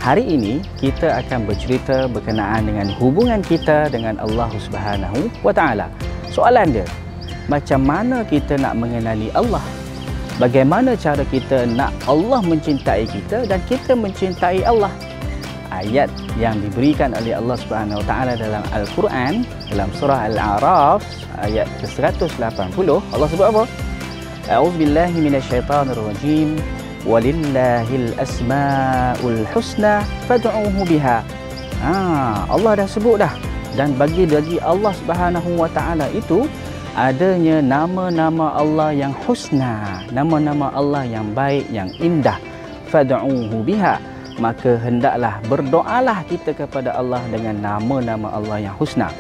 Hari ini kita akan bercerita berkenaan dengan hubungan kita dengan Allah Subhanahu wa Ta'ala. Soalan dia, macam mana kita nak mengenali Allah? Bagaimana cara kita nak Allah mencintai kita dan kita mencintai Allah? Ayat yang diberikan oleh Allah Subhanahu wa Ta'ala dalam Al-Quran, dalam surah Al-A'raf ayat ke-180, Allah sebut apa? A'udzubillahi minasyaitanirrajim. Walillahil asmaul husna fad'uhu biha. Allah dah sebut dah. Dan bagi Allah Subhanahu wa Ta'ala itu adanya nama-nama Allah yang husna, nama-nama Allah yang baik, yang indah. Fad'uhu biha. Maka hendaklah berdoalah kita kepada Allah dengan nama-nama Allah yang husna.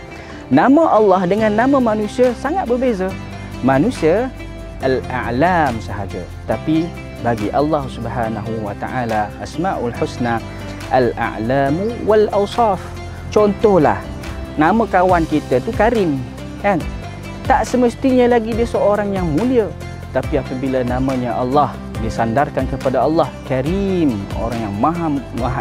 Nama Allah dengan nama manusia sangat berbeza. Manusia al-a'lam sahaja, tapi bagi Allah Subhanahu wa Ta'ala Asmaul Husna al-a'lamu wal awsaf. Contohlah, nama kawan kita tu Karim, kan? Tak semestinya lagi dia seorang yang mulia, tapi apabila namanya Allah disandarkan kepada Allah Karim, orang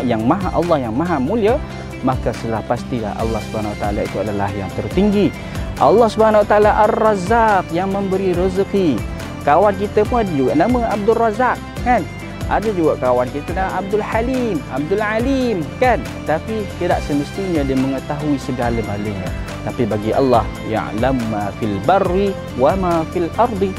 yang maha Allah yang maha mulia, maka sudah pastilah Allah Subhanahu wa Ta'ala itu adalah yang tertinggi. Allah Subhanahu wa Ta'ala Ar-Razzaq, yang memberi rezeki. Kawan kita pun ada juga nama Abdul Razak, kan? Ada juga kawan kita nama Abdul Halim, Abdul Alim, kan? Tapi tidak semestinya dia mengetahui segala-galanya. Tapi bagi Allah, ya'lam ma fil barri wa ma fil ardi.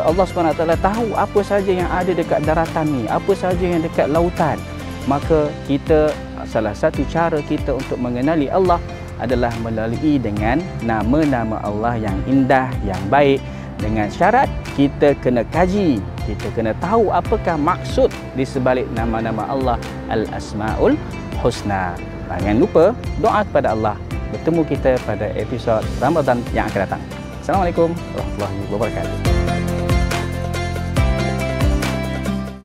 Allah SWT tahu apa saja yang ada dekat daratan ni, apa saja yang dekat lautan. Maka kita, salah satu cara kita untuk mengenali Allah adalah melalui dengan nama-nama Allah yang indah, yang baik. Dengan syarat kita kena kaji, kita kena tahu apakah maksud di sebalik nama-nama Allah Al-Asmaul Husna. Jangan lupa doa kepada Allah. Bertemu kita pada episod Ramadan yang akan datang. Assalamualaikum warahmatullahi wabarakatuh.